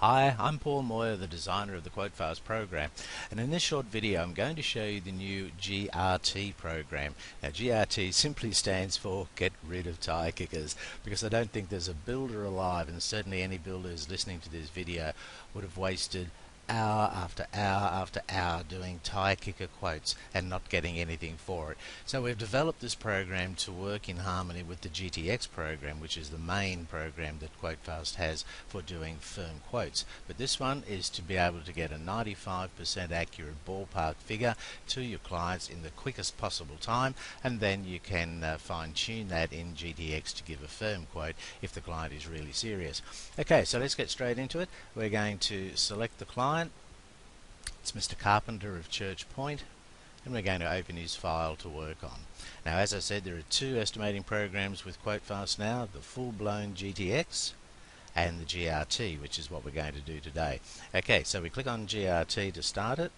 Hi, I'm Paul Moyer, the designer of the QuoteFast program, and in this short video I'm going to show you the new GRT program. Now GRT simply stands for Get Rid of Tire Kickers, because I don't think there's a builder alive, and certainly any builder who's listening to this video would have wasted hour after hour after hour doing tire kicker quotes and not getting anything for it. So we've developed this program to work in harmony with the GTX program, which is the main program that QuoteFast has for doing firm quotes. But this one is to be able to get a 95% accurate ballpark figure to your clients in the quickest possible time, and then you can fine-tune that in GTX to give a firm quote if the client is really serious. Okay, so let's get straight into it. We're going to select the client. It's Mr. Carpenter of Church Point, and we're going to open his file to work on. Now, as I said, there are two estimating programs with QuoteFast now, the full-blown GTX and the GRT, which is what we're going to do today. Okay, so we click on GRT to start it,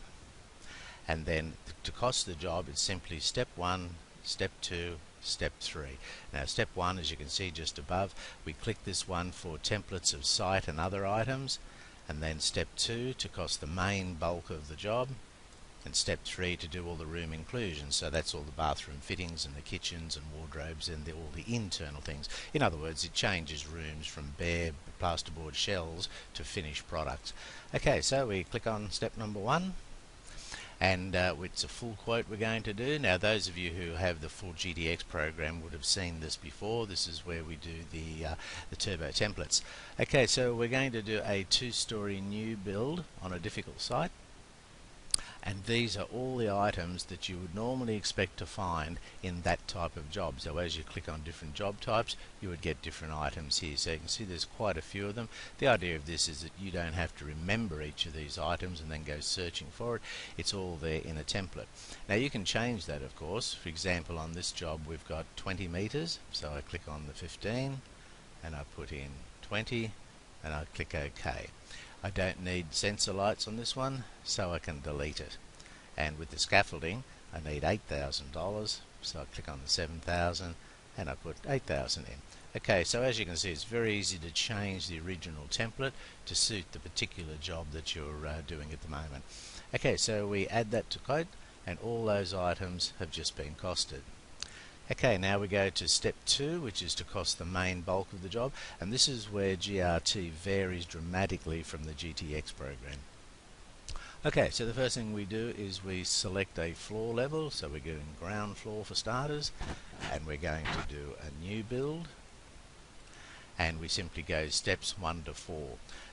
and then to cost the job, it's simply step 1, step 2, step 3. Now step 1, as you can see just above, we click this one for templates of site and other items, and then step 2 to cost the main bulk of the job, and step 3 to do all the room inclusions. So that's all the bathroom fittings and the kitchens and wardrobes and all the internal things. In other words, it changes rooms from bare plasterboard shells to finished products. Okay, so we click on step number 1, and it's a full quote we're going to do. Now those of you who have the full GTX program would have seen this before. This is where we do the turbo templates. Okay, so we're going to do a 2-story new build on a difficult site, and these are all the items that you would normally expect to find in that type of job. So as you click on different job types, you would get different items here. So you can see there's quite a few of them. The idea of this is that you don't have to remember each of these items and then go searching for it. It's all there in a template. Now you can change that, of course. For example, on this job we've got 20 meters, so I click on the 15 and I put in 20 and I click OK. I don't need sensor lights on this one, so I can delete it. And with the scaffolding, I need $8,000, so I click on the 7,000 and I put 8,000 in. Okay, so as you can see, it's very easy to change the original template to suit the particular job that you're doing at the moment. Okay, so we add that to quote, and all those items have just been costed. Okay, now we go to step 2, which is to cost the main bulk of the job, and this is where GRT varies dramatically from the GTX program. Okay, so the first thing we do is we select a floor level, so we're doing ground floor for starters, and we're going to do a new build, and we simply go steps 1 to 4.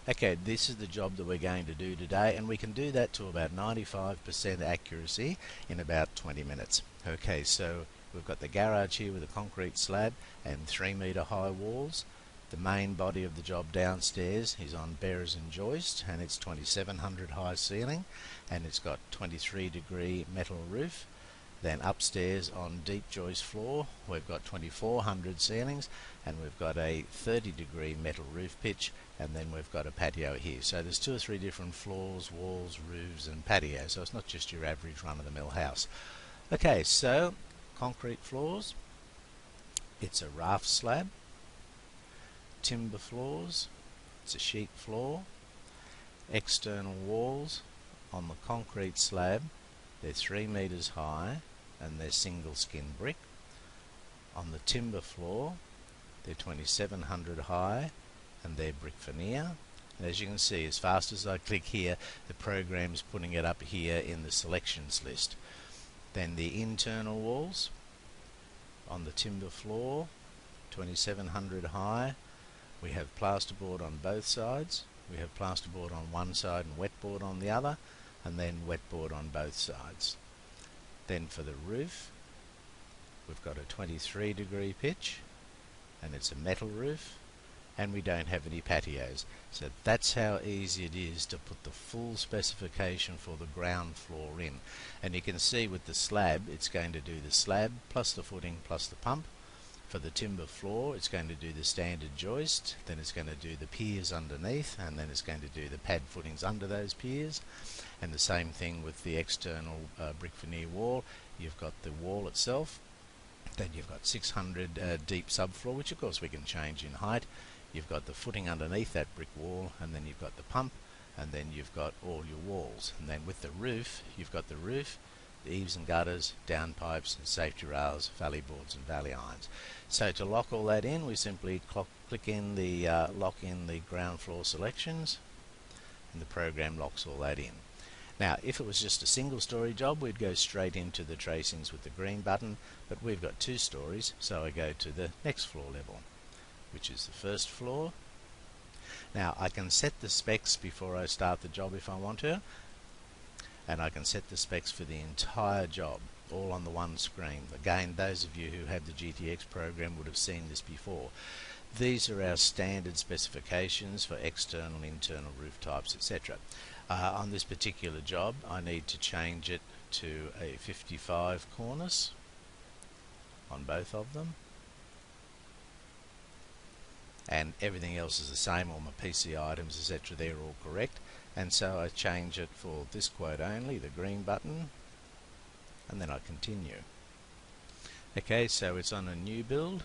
Okay, this is the job that we're going to do today, and we can do that to about 95% accuracy in about 20 minutes. Okay, so we've got the garage here with a concrete slab and 3-meter high walls. The main body of the job downstairs is on bearers and joist, and it's 2700 high ceiling, and it's got 23-degree metal roof. Then upstairs on deep joist floor we've got 2400 ceilings, and we've got a 30-degree metal roof pitch, and then we've got a patio here. So there's 2 or 3 different floors, walls, roofs and patio, so it's not just your average run-of-the-mill house. Okay, so concrete floors, it's a raft slab. Timber floors, it's a sheet floor. External walls on the concrete slab, they're 3 meters high and they're single skin brick. On the timber floor, they're 2700 high and they're brick veneer. And as you can see, as fast as I click here, the program's putting it up here in the selections list. Then the internal walls on the timber floor, 2700 high. We have plasterboard on both sides. We have plasterboard on one side and wetboard on the other, and then wetboard on both sides. Then for the roof, we've got a 23-degree pitch, and it's a metal roof, and we don't have any patios. So that's how easy it is to put the full specification for the ground floor in. And you can see with the slab, it's going to do the slab plus the footing plus the pump. For the timber floor, it's going to do the standard joist, then it's going to do the piers underneath, and then it's going to do the pad footings under those piers. And the same thing with the external brick veneer wall. You've got the wall itself, then you've got 600 deep subfloor, which of course we can change in height. you've got the footing underneath that brick wall, and then you've got the pump, and then you've got all your walls. And then with the roof, you've got the roof, the eaves and gutters, downpipes and safety rails, valley boards and valley irons. So to lock all that in, we simply click in the lock in the ground floor selections, and the program locks all that in. Now if it was just a single story job, we'd go straight into the tracings with the green button, but we've got 2 stories, so I go to the next floor level, which is the first floor. Now I can set the specs before I start the job if I want to, and I can set the specs for the entire job, all on the one screen. Again, those of you who have the GTX program would have seen this before. These are our standard specifications for external and internal roof types, etc. On this particular job, I need to change it to a 55 cornice on both of them, and everything else is the same. All my PC items, etc., they're all correct, and so I change it for this quote only, the green button, and then I continue. Okay, so it's on a new build,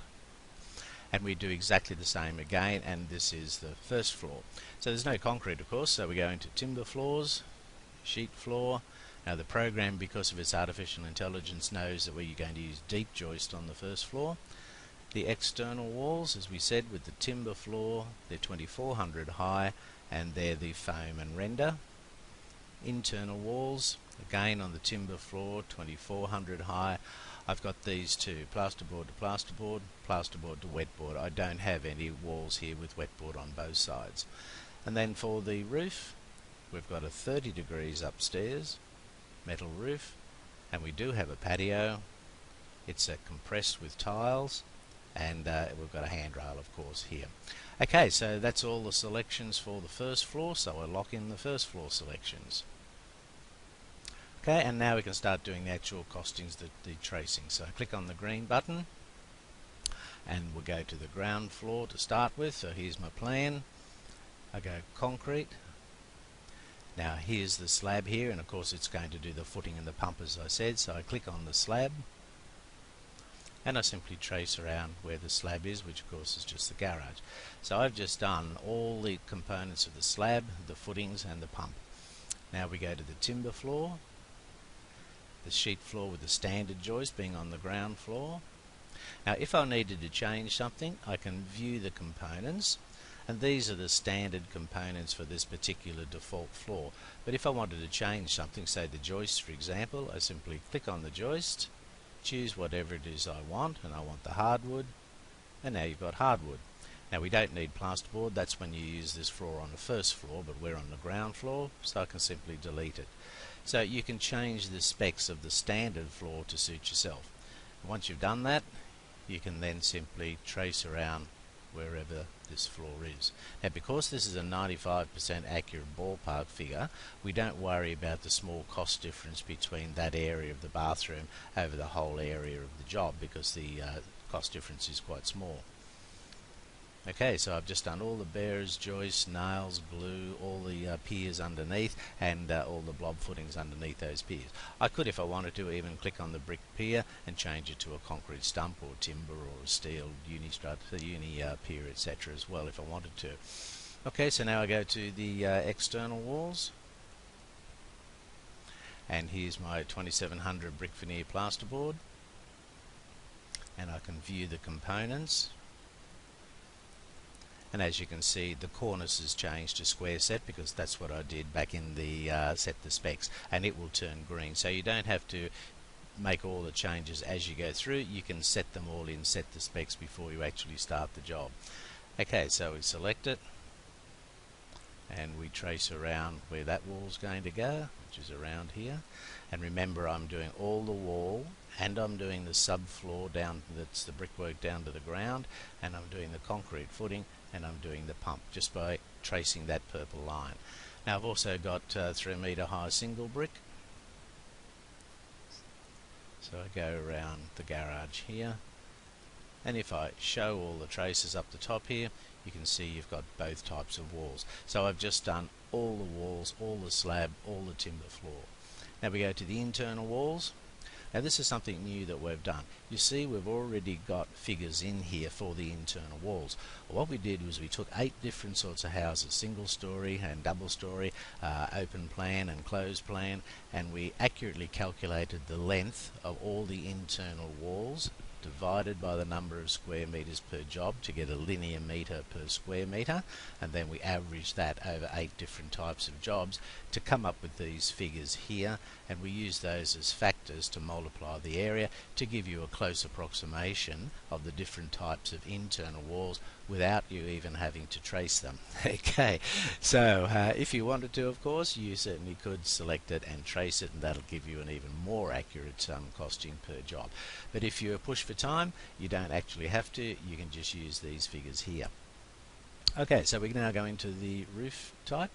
and we do exactly the same again, and this is the first floor. So there's no concrete, of course, so we go into timber floors, sheet floor. Now the program, because of its artificial intelligence, knows that we're going to use deep joist on the first floor. The external walls, as we said, with the timber floor, they're 2400 high, and they're the foam and render. Internal walls, again on the timber floor, 2400 high. I've got these 2, plasterboard to plasterboard, plasterboard to wetboard. I don't have any walls here with wetboard on both sides. And then for the roof, we've got a 30 degrees upstairs, metal roof, and we do have a patio. It's compressed with tiles, and we've got a handrail, of course, here. Okay, so that's all the selections for the first floor, so I lock in the first floor selections. Okay, and now we can start doing the actual costings, the tracing. So I click on the green button, and we'll go to the ground floor to start with. So here's my plan. I go concrete. Now here's the slab here, and of course it's going to do the footing and the pump, as I said. So I click on the slab, and I simply trace around where the slab is, which of course is just the garage. So I've just done all the components of the slab, the footings and the pump. Now we go to the timber floor, the sheet floor with the standard joist being on the ground floor. Now if I needed to change something, I can view the components, and these are the standard components for this particular default floor. But if I wanted to change something, say the joist for example, I simply click on the joist, choose whatever it is I want, and I want the hardwood, and now you've got hardwood. Now we don't need plasterboard, that's when you use this floor on the first floor, but we're on the ground floor, so I can simply delete it. So you can change the specs of the standard floor to suit yourself. Once you've done that, you can then simply trace around wherever this floor is. Now because this is a 95% accurate ballpark figure, we don't worry about the small cost difference between that area of the bathroom over the whole area of the job, because the cost difference is quite small. Okay, so I've just done all the bearers, joists, nails, glue, all the piers underneath, and all the blob footings underneath those piers. I could, if I wanted to, even click on the brick pier and change it to a concrete stump or timber or a steel uni-strut, uni pier, etc. as well if I wanted to. Okay, so now I go to the external walls, and here's my 2700 brick veneer plasterboard, and I can view the components. And as you can see, the cornice has changed to square set, because that's what I did back in the set the specs, and it will turn green. So you don't have to make all the changes as you go through. You can set them all in, set the specs before you actually start the job. Okay, so we select it, and we trace around where that wall's going to go, which is around here. And remember, I'm doing all the wall, and I'm doing the subfloor down, that's the brickwork down to the ground, and I'm doing the concrete footing, and I'm doing the pump just by tracing that purple line. Now I've also got 3 metre high single brick, so I go around the garage here, and if I show all the traces up the top here, you can see you've got both types of walls. So I've just done all the walls, all the slab, all the timber floor. Now we go to the internal walls. Now this is something new that we've done. You see we've already got figures in here for the internal walls. What we did was we took 8 different sorts of houses, single story and double story, open plan and closed plan, and we accurately calculated the length of all the internal walls divided by the number of square meters per job to get a linear meter per square meter, and then we averaged that over 8 different types of jobs to come up with these figures here, and we use those as factors to multiply the area to give you a close approximation of the different types of internal walls without you even having to trace them. Okay, so if you wanted to, of course, you certainly could select it and trace it, and that'll give you an even more accurate costing per job. But if you're pushed for time, you don't actually have to. You can just use these figures here. Okay, so we can now go into the roof type.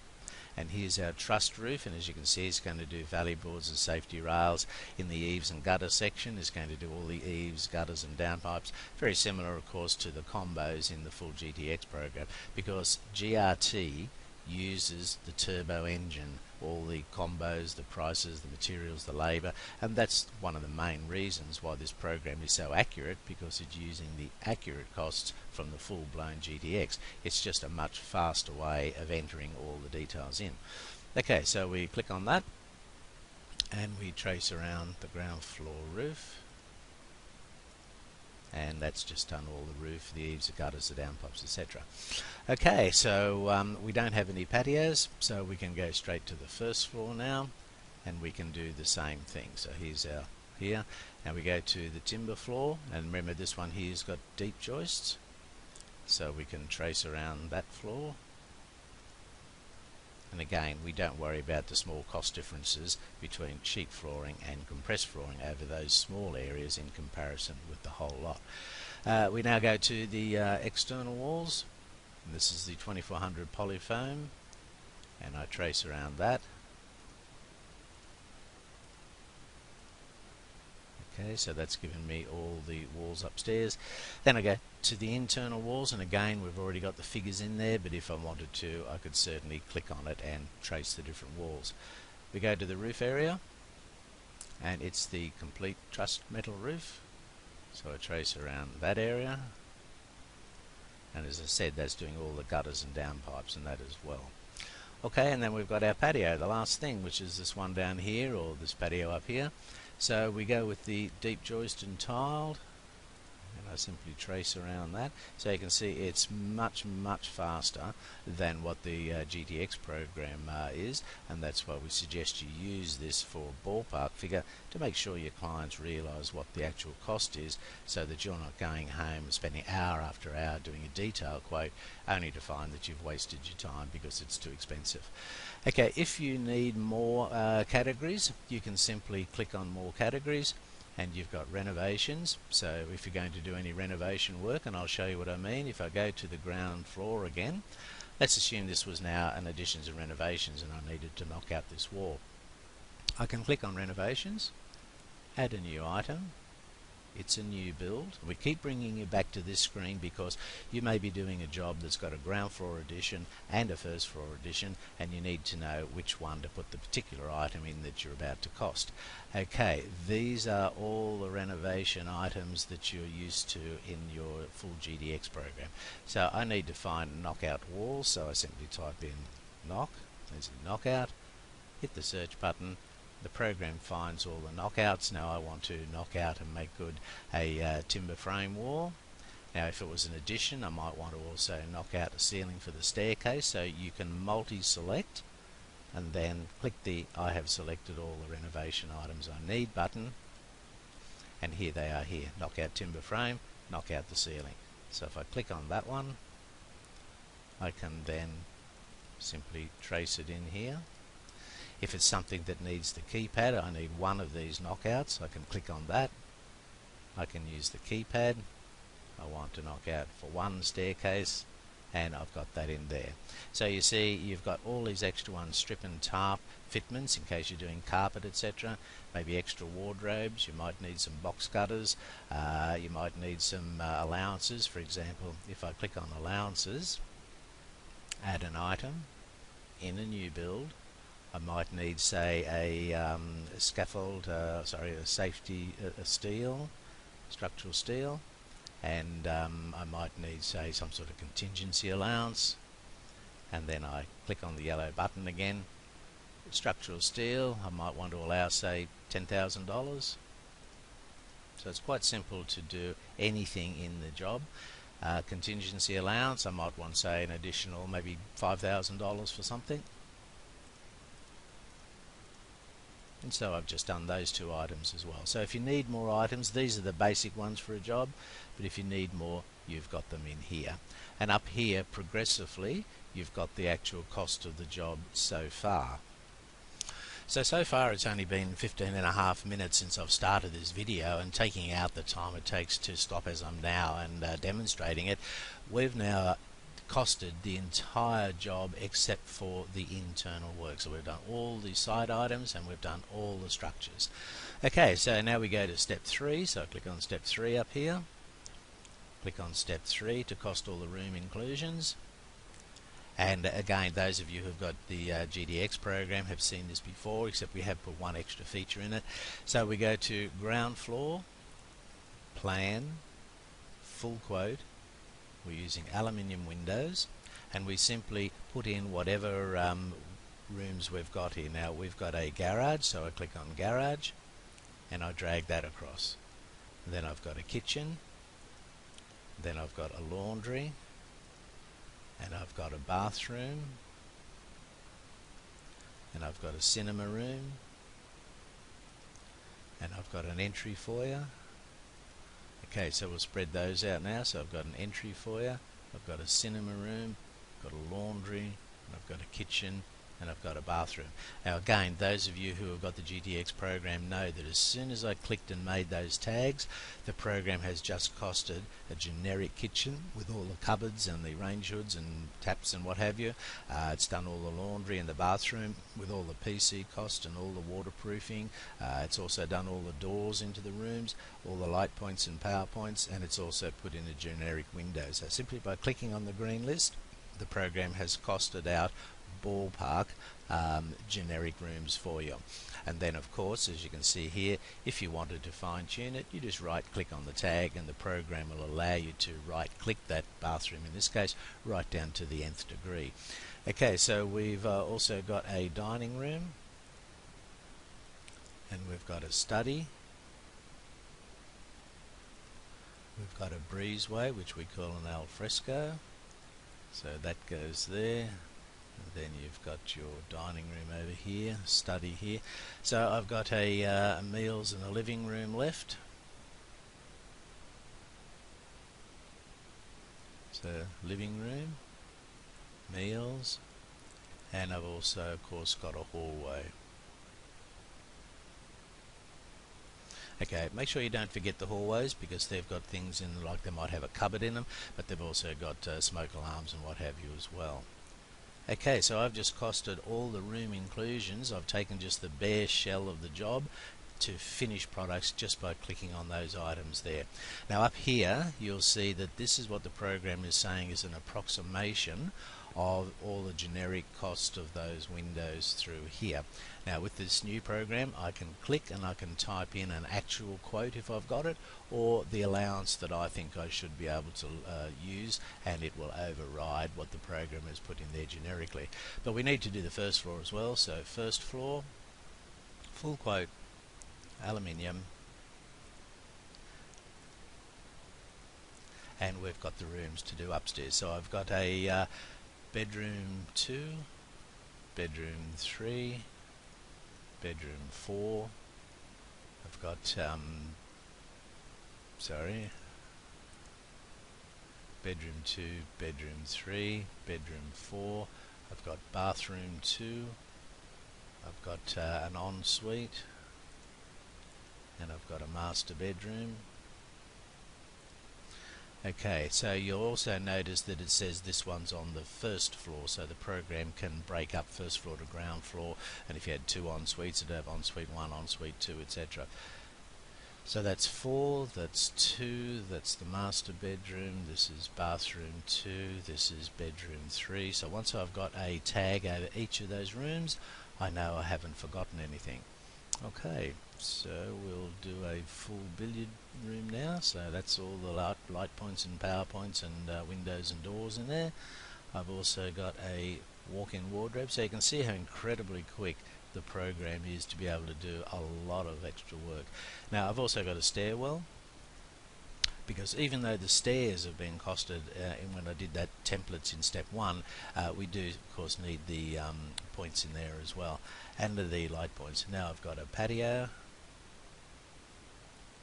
And here's our trussed roof, and as you can see it's going to do valley boards and safety rails. In the eaves and gutter section it's going to do all the eaves, gutters and downpipes. Very similar of course to the combos in the full GTX program, because GRT uses the turbo engine, all the combos, the prices, the materials, the labour, and that's one of the main reasons why this program is so accurate, because it's using the accurate costs from the full-blown GTX. It's just a much faster way of entering all the details in. Okay, so we click on that and we trace around the ground floor roof, and that's just done all the roof, the eaves, the gutters, the downpipes, etc. Okay, so we don't have any patios, so we can go straight to the first floor now, and we can do the same thing. So here's our here. Now we go to the timber floor, and remember this one here's got deep joists, so we can trace around that floor. And again, we don't worry about the small cost differences between sheet flooring and compressed flooring over those small areas in comparison with the whole lot. We now go to the external walls, and this is the 2400 polyfoam, and I trace around that. Okay, so that's given me all the walls upstairs. Then I go to the internal walls, and again we've already got the figures in there, but if I wanted to I could certainly click on it and trace the different walls. We go to the roof area, and it's the complete trussed metal roof, so I trace around that area, and as I said that's doing all the gutters and downpipes and that as well. Okay, and then we've got our patio, the last thing, which is this one down here, or this patio up here. So we go with the deep joist and tiled, and I simply trace around that. So you can see it's much faster than what the GTX program is, and that's why we suggest you use this for a ballpark figure to make sure your clients realise what the actual cost is, so that you're not going home and spending hour after hour doing a detail quote only to find that you've wasted your time because it's too expensive. Okay, if you need more categories, you can simply click on more categories, and you've got renovations. So if you're going to do any renovation work, and I'll show you what I mean, if I go to the ground floor again, let's assume this was now an additions and renovations and I needed to knock out this wall. I can click on renovations, add a new item. It's a new build. We keep bringing you back to this screen because you may be doing a job that's got a ground floor addition and a first floor addition, and you need to know which one to put the particular item in that you're about to cost. Okay, these are all the renovation items that you're used to in your full GTX program. So I need to find knockout walls, so I simply type in knock, there's a knockout, hit the search button. The program finds all the knockouts. Now I want to knock out and make good a timber frame wall. Now if it was an addition, I might want to also knock out a ceiling for the staircase, so you can multi-select and then click the I have selected all the renovation items I need button, and here they are here. Knock out timber frame, knock out the ceiling. So if I click on that one, I can then simply trace it in here. If it's something that needs the keypad, I need one of these knockouts, I can click on that. I can use the keypad. I want to knock out for one staircase, and I've got that in there. So you see you've got all these extra ones, strip and tarp fitments in case you're doing carpet, etc. Maybe extra wardrobes, you might need some box cutters, you might need some allowances. For example, if I click on allowances, add an item, in a new build, I might need, say, a scaffold, sorry, a safety, a steel, structural steel, and I might need, say, some sort of contingency allowance, and then I click on the yellow button again. Structural steel, I might want to allow, say, $10,000. So it's quite simple to do anything in the job. Contingency allowance, I might want, say, an additional maybe $5,000 for something. And so I've just done those two items as well. So if you need more items, these are the basic ones for a job, but if you need more, you've got them in here. And up here, progressively, you've got the actual cost of the job so far. So far it's only been 15.5 minutes since I've started this video, and taking out the time it takes to stop as I'm now and demonstrating it, we've now costed the entire job except for the internal work. So we've done all the side items and we've done all the structures. Okay, so now we go to step 3. So I click on step 3 up here. Click on step 3 to cost all the room inclusions. And again, those of you who've got the GDX program have seen this before, except we have put one extra feature in it. So we go to ground floor, plan, full quote. We're using aluminium windows, and we simply put in whatever rooms we've got here. Now we've got a garage, so I click on garage and I drag that across. And then I've got a kitchen, then I've got a laundry, and I've got a bathroom, and I've got a cinema room, and I've got an entry foyer. Okay, so we'll spread those out now. So I've got an entry foyer, I've got a cinema room, I've got a laundry, and I've got a kitchen, and I've got a bathroom. Now again, those of you who have got the GDX program know that as soon as I clicked and made those tags, the program has just costed a generic kitchen with all the cupboards and the range hoods and taps and what have you. It's done all the laundry and the bathroom with all the PC cost and all the waterproofing. It's also done all the doors into the rooms, all the light points and power points, and it's also put in a generic window. So simply by clicking on the green list, the program has costed out ballpark generic rooms for you. And then of course, as you can see here, if you wanted to fine tune it, you just right click on the tag and the program will allow you to right click that bathroom, in this case right down to the nth degree. Okay, so we've also got a dining room, and we've got a study, we've got a breezeway which we call an al fresco, so that goes there. And then you've got your dining room over here, study here. So I've got a meals and a living room left. So living room, meals, and I've also of course got a hallway. Okay, make sure you don't forget the hallways, because they've got things in, like they might have a cupboard in them, but they've also got smoke alarms and what have you as well. Okay, so I've just costed all the room inclusions. I've taken just the bare shell of the job to finished products just by clicking on those items there. Now up here you'll see that this is what the program is saying is an approximation of all the generic cost of those windows through here. Now with this new program I can click and I can type in an actual quote if I've got it, or the allowance that I think I should be able to use, and it will override what the program has put in there generically. But we need to do the first floor as well, so first floor, full quote, aluminium, and we've got the rooms to do upstairs. So I've got a bedroom 2, bedroom 3, bedroom 4. I've got bedroom 2, bedroom 3, bedroom 4. I've got bathroom 2. I've got an ensuite, and I've got a master bedroom. Okay, so you'll also notice that it says this one's on the first floor, so the program can break up first floor to ground floor, and if you had 2 en-suites, it'd have ensuite 1, ensuite 2, etc. So that's 4, that's 2, that's the master bedroom, this is bathroom 2, this is bedroom 3. So once I've got a tag over each of those rooms, I know I haven't forgotten anything. Okay, so we'll do a full billiard room now. So that's all the light points and power points and windows and doors in there. I've also got a walk-in wardrobe, so you can see how incredibly quick the program is to be able to do a lot of extra work. Now I've also got a stairwell, because even though the stairs have been costed when I did that templates in step 1, we do of course need the points in there as well, and the light points. Now I've got a patio,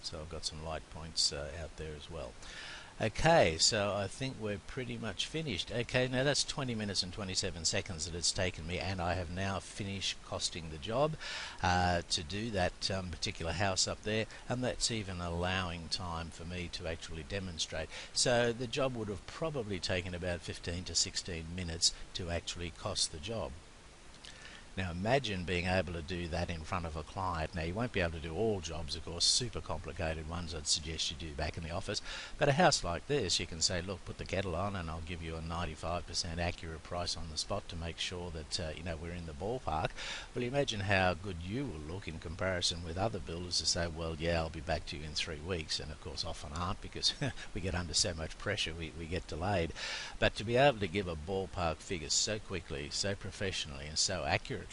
so I've got some light points out there as well. Okay, so I think we're pretty much finished. Okay, now that's 20 minutes and 27 seconds that it's taken me, and I have now finished costing the job to do that particular house up there, and that's even allowing time for me to actually demonstrate. So the job would have probably taken about 15 to 16 minutes to actually cost the job. Now imagine being able to do that in front of a client. Now you won't be able to do all jobs, of course, super complicated ones I'd suggest you do back in the office, but a house like this you can say, look, put the kettle on and I'll give you a 95% accurate price on the spot to make sure that you know, we're in the ballpark. Well, imagine how good you will look in comparison with other builders to say, well, yeah, I'll be back to you in 3 weeks, and of course often aren't, because we get under so much pressure, we get delayed. But to be able to give a ballpark figure so quickly, so professionally and so accurately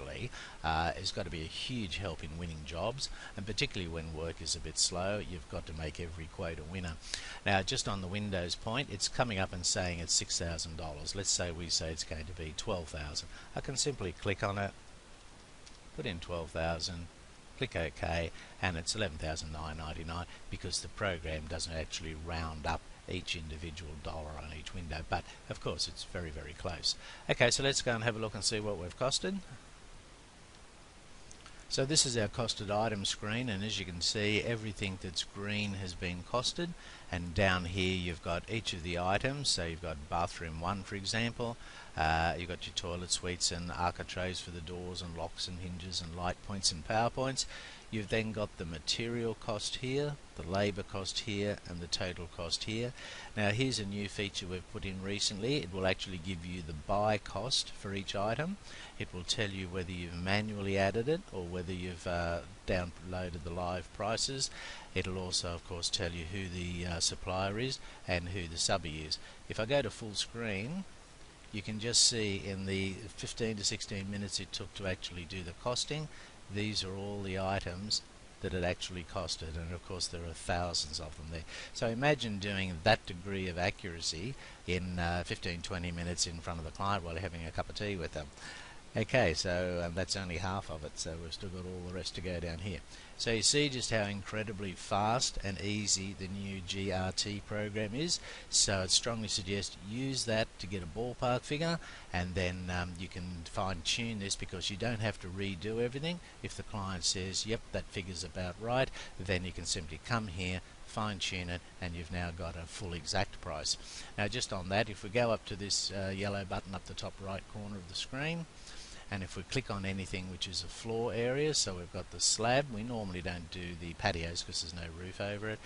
has got to be a huge help in winning jobs, and particularly when work is a bit slow, you've got to make every quote a winner. Now just on the Windows point, it's coming up and saying it's $6,000. Let's say we say it's going to be $12,000. I can simply click on it, put in 12,000, click OK, and it's $11,999 because the program doesn't actually round up each individual dollar on each window, but of course it's very, very close. Okay, so let's go and have a look and see what we've costed. So this is our costed item screen, and as you can see, everything that's green has been costed, and down here you've got each of the items. So you've got bathroom 1, for example, you've got your toilet suites and architraves for the doors and locks and hinges and light points and power points. You've then got the material cost here, the labour cost here, and the total cost here. Now here's a new feature we've put in recently. It will actually give you the buy cost for each item. It will tell you whether you've manually added it or whether you've downloaded the live prices. It'll also of course tell you who the supplier is and who the subby is. If I go to full screen, you can just see in the 15 to 16 minutes it took to actually do the costing, these are all the items that it actually costed, and of course there are thousands of them there. So imagine doing that degree of accuracy in 15-20 minutes in front of the client while you're having a cup of tea with them. Okay, so that's only half of it, so we've still got all the rest to go down here. So you see just how incredibly fast and easy the new GRT program is. So I'd strongly suggest use that to get a ballpark figure, and then you can fine tune this, because you don't have to redo everything. If the client says, yep, that figure's about right, then you can simply come here, fine tune it, and you've now got a full exact price. Now just on that, if we go up to this yellow button up the top right corner of the screen, and if we click on anything which is a floor area, so we've got the slab, we normally don't do the patios because there's no roof over it,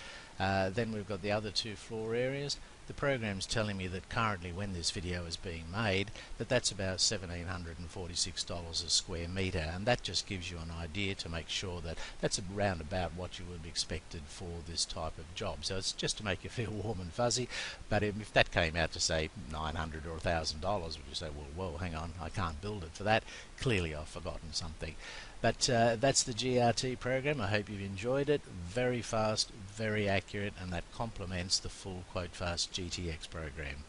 then we've got the other 2 floor areas. The program's telling me that currently, when this video is being made, that's about $1,746 a square metre, and that just gives you an idea to make sure that that's around about what you would have expected for this type of job. So it's just to make you feel warm and fuzzy. But if that came out to say $900 or $1,000, would you say, well, whoa, hang on, I can't build it for that? Clearly I've forgotten something. But that's the GRT program. I hope you've enjoyed it. Very fast, very accurate, and that complements the full QuoteFast GTX program.